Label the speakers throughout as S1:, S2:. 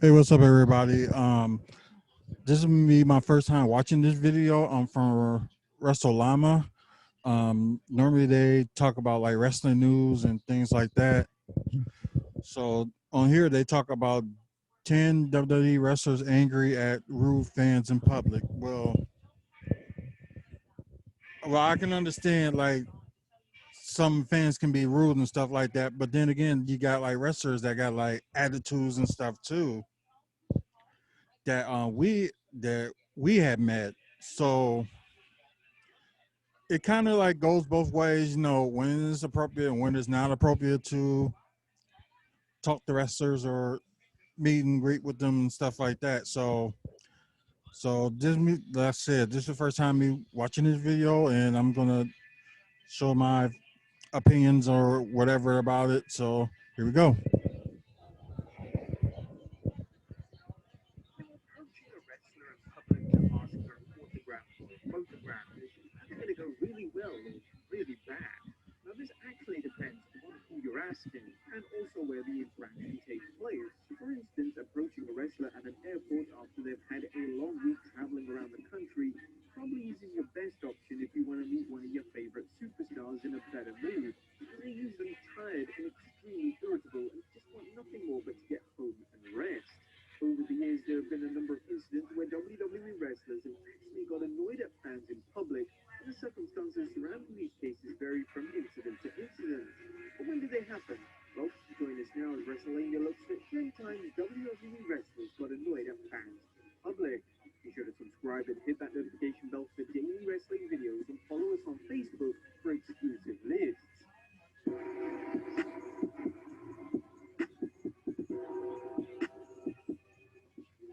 S1: Hey, what's up, everybody? This is me my first time watching this video. I'm from Wrestlelama. Normally they talk about like wrestling news and things like that. So on here they talk about 10 WWE wrestlers angry at rude fans in public. Well, I can understand like some fans can be rude and stuff like that, but then again, you got like wrestlers that got like attitudes and stuff too that we had met. So it kind of like goes both ways, when it's appropriate and when it's not appropriate to talk to wrestlers or meet and greet with them and stuff like that. So this me, like I said, this is the first time me watching this video, and I'm gonna show my opinions or whatever about it. So here we go.
S2: Now, approaching a wrestler in public to ask for an autograph or a photograph is either going to go really well or really bad. Now, this actually depends on who you're asking and also where the interaction takes place. For instance, approaching a wrestler at an airport after they've had a long week traveling around the country probably isn't your best option if you want to meet one of your favorite superstars in a better mood. They're usually tired and extremely irritable and just want nothing more but to get home and rest. Over the years, there have been a number of incidents where WWE wrestlers have actually got annoyed at fans in public, and the circumstances surrounding these cases vary from incident to incident. But when did they happen? Well, join us now as WrestleMania looks at 10 times WWE wrestlers got annoyed at fans in public. Be sure to subscribe and hit that notification bell for daily wrestling videos and follow us on Facebook for exclusive lists.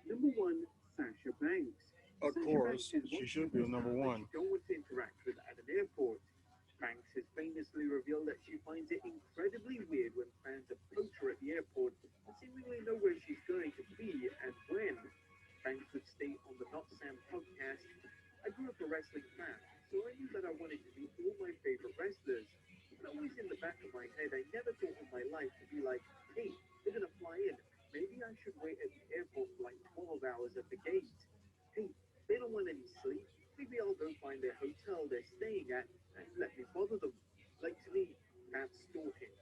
S2: Number one, Sasha Banks.
S1: Of
S2: Sasha Banks
S1: course,
S2: is
S1: she
S2: one
S1: should be number
S2: superstar that
S1: one.
S2: you don't want to interact with at an airport. Banks has famously revealed that she finds it incredibly weird when fans approach her at the airport and seemingly know where she's going to be and when. Banks would state on the Not Sam podcast, I grew up a wrestling fan, so I knew that I wanted to meet all my favorite wrestlers. But always in the back of my head, I never thought in my life to be like, hey, they're going to fly in. Maybe I should wait at the airport for like 12 hours at the gate. Hey, they don't want any sleep. Maybe I'll go find their hotel they're staying at and let me bother them. Like to me, that's stalking.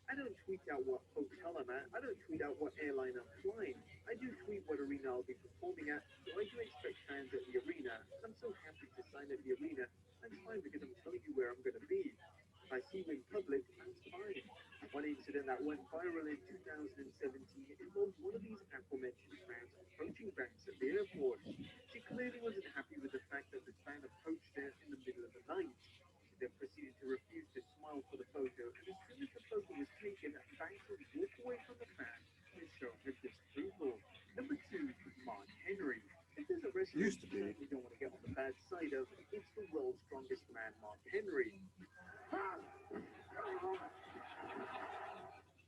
S2: I don't tweet out what hotel I'm at. I don't tweet out what airline I'm flying. I do tweet what arena I'll be performing at, so I do expect fans at the arena, and I'm so happy to sign at the arena. That's fine because I'm telling you where I'm going to be. If I see you in public, that's fine. One incident that went viral in 2017 involved one of these aforementioned fans approaching Banks at the airport. She clearly wasn't happy with the fact that this fan approached her in the middle of the night. She then proceeded to refuse to smile for the photo, and as soon as the photo was taken, Banks would walk away from the fan and show her disapproval. Number two, Mark Henry. If there's a wrestler
S1: Used
S2: you
S1: to be.
S2: certainly don't want to get on the bad side of, it's the world's strongest man, Mark Henry.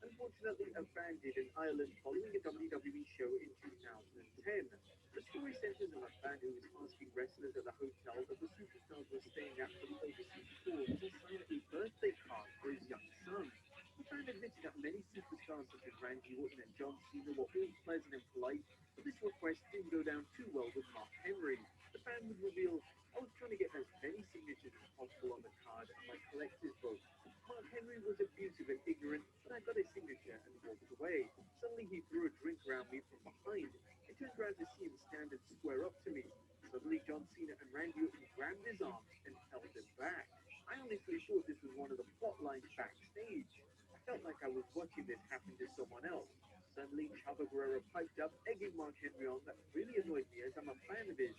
S2: Unfortunately, a fan did in Ireland following a WWE show in 2010. The story centers on a fan who was asking wrestlers at the hotel that the superstars were staying at for the overseas tour to sign a birthday card for his young son. The fan admitted that many superstars such as Randy Orton and John Cena were all pleasant and polite, but this request didn't go down too well with Mark Henry. The fan would reveal, I was trying to get as many signatures as possible on the card and my collector's vote. Mark Henry was abusive and ignorant, but I got his signature and walked away. Suddenly he threw a drink around me from behind. I turned around to see him stand and square up to me. Suddenly John Cena and Randy Orton grabbed his arms and held him back. I honestly thought this was one of the plot lines backstage. I felt like I was watching this happen to someone else. Suddenly Chavo Guerrero piped up, egging Mark Henry on. That really annoyed me as I'm a fan of his.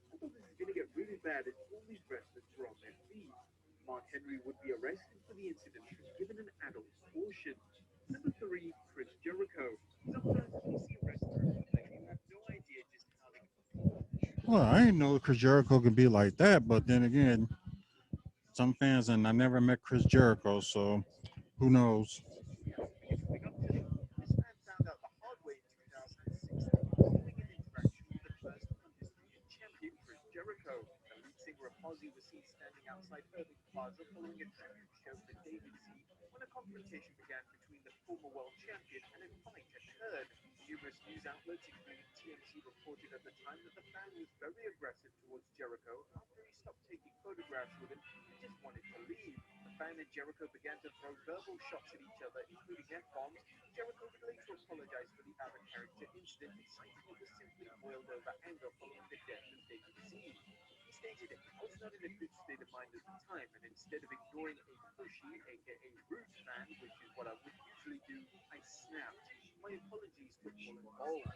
S2: I thought this was going to get really bad as all these wrestlers were on their feet. Mark Henry would be arrested for the incident and given an adult caution. Number three, Chris Jericho. Sometimes when you see a wrestler in public, you have no idea just how they can perform.
S1: Well, I didn't know Chris Jericho could be like that, but then again, some fans, and I never met Chris Jericho, so who knows?
S2: Big up to them. This man found out the hard way in 2016 following an interaction with the first undisputed champion, Chris Jericho. The lead singer of Ozzy was seen standing outside Irving Plaza following a tribute show for David Z when a confrontation began between the former world champion and a fight occurred. The Numerous news outlets, including TMZ, reported at the time that the fan was very aggressive towards Jericho after he stopped taking photographs with him and just wanted to leave. The fan and Jericho began to throw verbal shots at each other, including F-bombs. Jericho would later apologize for the out-of-character incident, citing it was simply boiled over anger following the death of David Z. He stated, I was not in a good state of mind at the time, and instead of ignoring a pushy, aka rude fan, which is what I would usually do, I snapped. My apologies, football involved.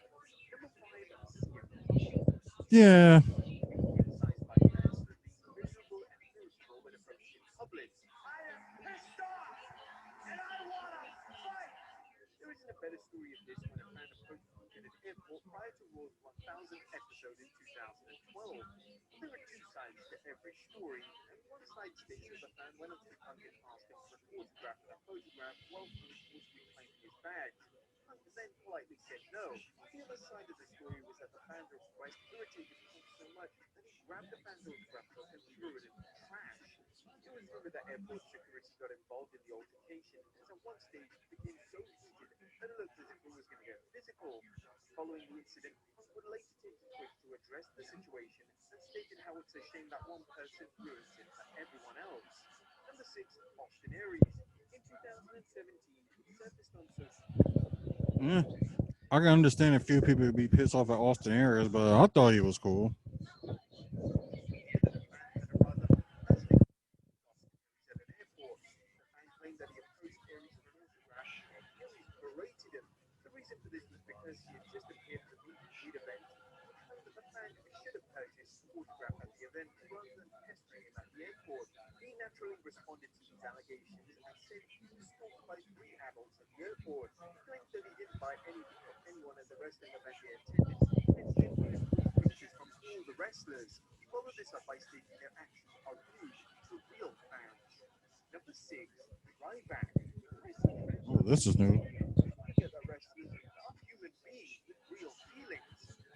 S2: Number 5, skepticism.
S1: Yeah.
S2: Skepticism can be criticized by fans for being miserable and irritable when approached in public. I am pissed off and I want to fight. There isn't a better story of this when a fan approached Punk at an airport prior to Raw's 1000th episode in 2012. Well, there are two sides to every story, and one side states that the fan went up to Punk and asked him for an autograph and a photograph while Punk was reclaiming his bags. Punk then politely said no. The other side of the story was that the fan's request irritated Punk so much that he grabbed the fan's autograph book and threw it in the trash. It was rumored that airport security got involved in the altercation, as at one stage it became so heated that it looked as if it was going to get physical. Following the incident, Punk would later take to Twitch to address the situation and stated how it's a shame that one person ruins it for everyone else. Number 6, Austin Aries. In 2017, it surfaced on social
S1: Yeah. I can understand a few people would be pissed off at Austin Aries, but I thought he was cool.
S2: media that a fan had a rather unpleasant experience with Austin Aries at an airport. The fan claimed that he approached Aries for an autograph and Aries berated him. The reason for this was because he had just appeared at a meet and greet event. He claimed that the fan should have purchased his autograph at the event rather than pestering him at the airport. He naturally responded to these allegations and said he was stalked by three adults at the airport. He claimed that he didn't buy anything from anyone at the wrestling event they attended and instead wanted free pictures from all the wrestlers. He followed this up by stating their actions are rude to real fans. Number 6, Ryback. Wrestling fans
S1: Oh,
S2: are
S1: this is
S2: people,
S1: new.
S2: and we forget that wrestlers are human beings with real feelings.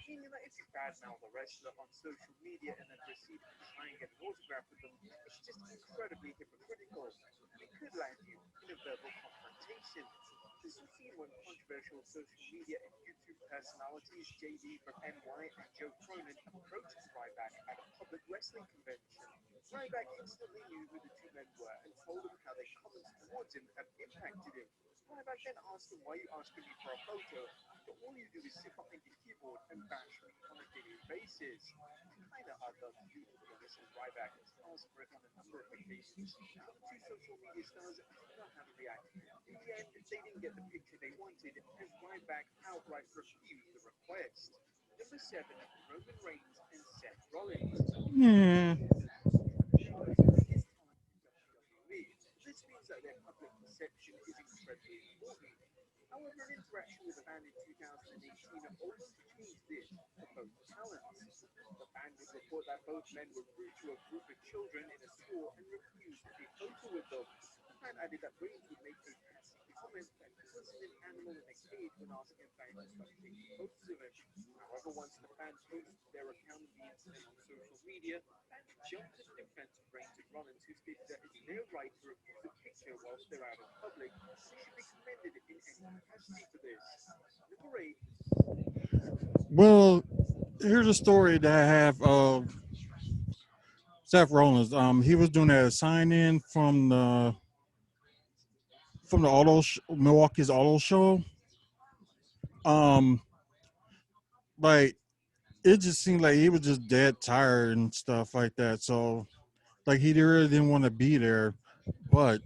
S2: Meaning that if you badmouth a wrestler on social media and then proceed and try and get an autograph with them, it's just incredibly hypocritical, and it could land you in a verbal confrontation. This was seen when controversial social media and YouTube personalities JD from NY and Joe Cronin approached Ryback at a public wrestling convention. Ryback instantly knew who the two men were and told them how their comments towards him have impacted him. Ryback then asked him, why are you asking me for a photo after all you do is sit behind your keyboard and bash me on a daily basis? It's kinda odd of you to be honest, as Ryback has asked for it on a number of occasions, but the two social media stars didn't know how to react. In the end, they didn't get the picture they wanted, as Ryback outright refused the request. Number 7, Roman Reigns and Seth Rollins. Both
S1: Yeah.
S2: men are two of the newest biggest talents in WWE. This means that their public perception is incredibly important. However, an interaction with a fan in 2018 almost changed this for both talents. The fan would report that both men were rude to a group of children in a store and refused a photo with them. The fan added that Reigns would make a passing comment that he wasn't an animal in a cage when asking a fan to stop taking photos of him. However, once the fan posted their account of the incident on social media, fans jumped to the defense of Reigns and Rollins, who stated that it's their right to refuse a picture whilst they're out in public, and they should be commended in any capacity for this. Number 8,
S1: Well, here's a story that I have of Seth Rollins. He was doing a sign in from the Milwaukee's auto show. Um, like it just seemed like he was just dead tired and stuff like that. So like he really didn't want to be there, but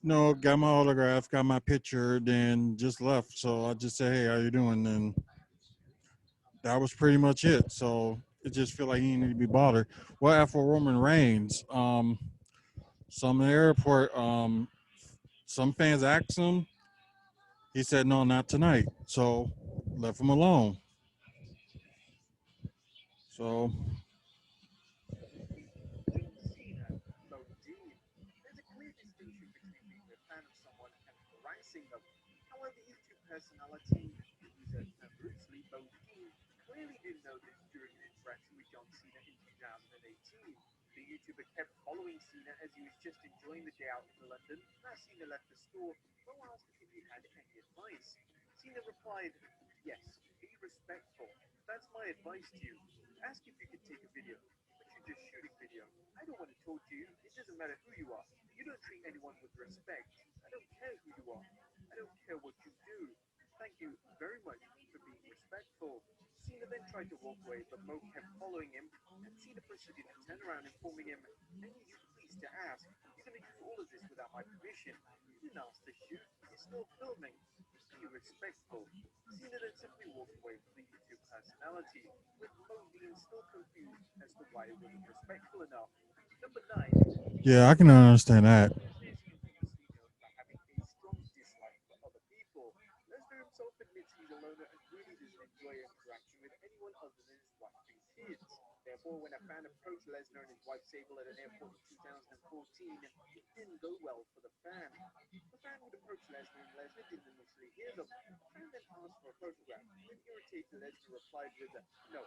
S1: no, got my autograph, got my picture, then just left. So I just said, "Hey, how you doing?" And that was pretty much it. So it just feel like he didn't need to be bothered. Well, after Roman Reigns, some in the airport, some fans asked him. He said, "No, not tonight." So left him alone. So
S2: John Cena, Bo Dean. There's a clear distinction between being a fan of someone and harassing them. However, YouTube personality, to use a term loosely, Bo Dean clearly didn't know this during an interaction with John Cena in 2018. The YouTuber kept following Cena as he was just enjoying the day out in London, and as Cena left the store, Bo asked if he had any advice. Cena Cena replied, "Yes, be respectful. That's my advice to you. Ask if you can take a video, but you're just shooting video. I don't want to talk to you. It doesn't matter who you are. You don't treat anyone with respect. I don't care who you are. I don't care what you do. Thank you very much for being respectful." Cena then tried to walk away, but Mo kept following him, and Cena proceeded to turn around, informing him, "I need you please to ask. You're going to do all of this without my permission. You didn't ask to shoot. You're still filming. Be respectful." Cena then simply walked away from the YouTube personality, with Mo being still confused as to why he wasn't respectful enough. Number 9,
S1: Yeah, I can understand that.
S2: Lesnar is infamously known for having a strong dislike for other people. Lesnar himself admits he's a loner and really doesn't enjoy interacting with anyone other than his wife and kids. Therefore, when a fan approached Lesnar and his wife Sable at an airport in 2014, it didn't go well for the fan. The fan would approach Lesnar and Lesnar didn't initially hear them. The fan then asked for a photograph. When irritated, Lesnar replied with, "No,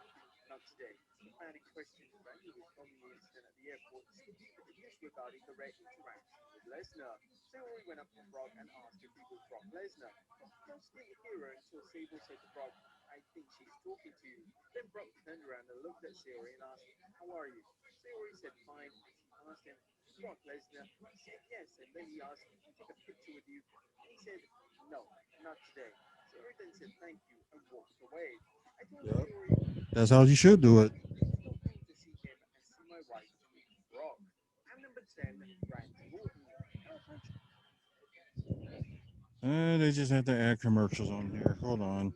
S2: not today." The fan in question, who was filming the incident at the airport, screamed disregarding the rare interaction with Lesnar. Theory went up to Brock and asked if he was Brock Lesnar. He just didn't hear her until Sable said to Brock, "I think she's talking to you." Then Brock turned around and looked at Theory and asked, "How are you?" Theory said fine, and she asked him, "Brock Lesnar?" He said yes, and then he asked, "Can I take a picture with you?" And he said, "No, not today." Theory then said thank you and walked away. I told
S1: Yep.
S2: Theory,
S1: That's how you should do it.
S2: "I'm still keen to see him and see my wife meet Brock." And number 10, Randy Orton. Now approaching
S1: And they just have to add commercials on here. Hold on.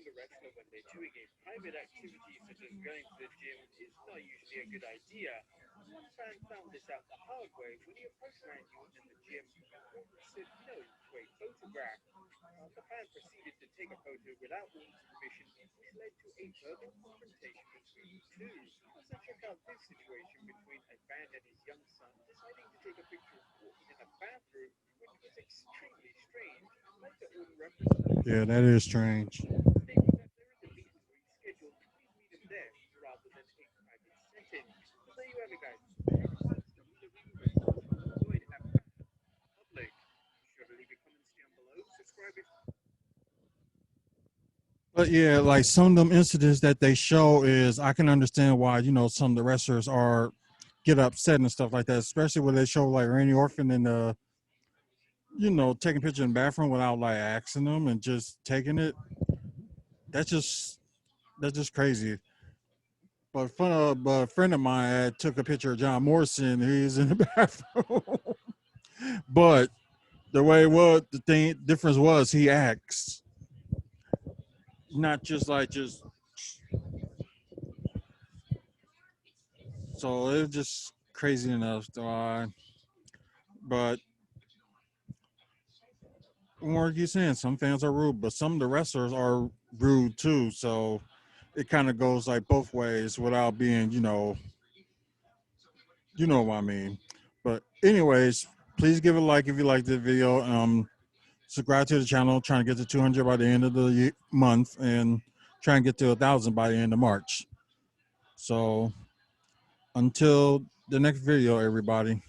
S2: a wrestler when they're doing a private activity such as going to the gym is not usually a good idea. But one fan found this out the hard way when he approached Randy Orton in the gym and Orton said no to a photograph. The fan proceeded to take a photo without Orton's permission, which led to a verbal confrontation between the two. So check out this situation between a fan and his young son deciding to take a picture of Orton in a bathroom, which was extremely strange. Later, Orton referenced the
S1: Yeah,
S2: photo
S1: that
S2: to
S1: is
S2: his son,
S1: strange.
S2: stating that there is a meet and greet scheduled. Please meet him there rather than a private setting. So there you have it, guys. That concludes WWE Wrestling Show Enjoyed at Fan Public. Be sure to leave your comments down below. Subscribe if
S1: But yeah, like some of them incidents that they show is I can understand why, some of the wrestlers are get upset and stuff like that, especially when they show like Randy Orton and taking pictures in the bathroom without like asking them and just taking it. That's just that's just crazy. But a friend of mine took a picture of John Morrison. He's in the bathroom. But the way it was, the thing difference was he acts, not just like just. So it was just crazy enough. But more like you saying, some fans are rude, but some of the wrestlers are rude too. So it kind of goes like both ways without being, you know what I mean. But anyways, please give a like if you like this video. Subscribe to the channel. Trying to get to 200 by the end of the month, and try and get to 1,000 by the end of March. So until the next video, everybody.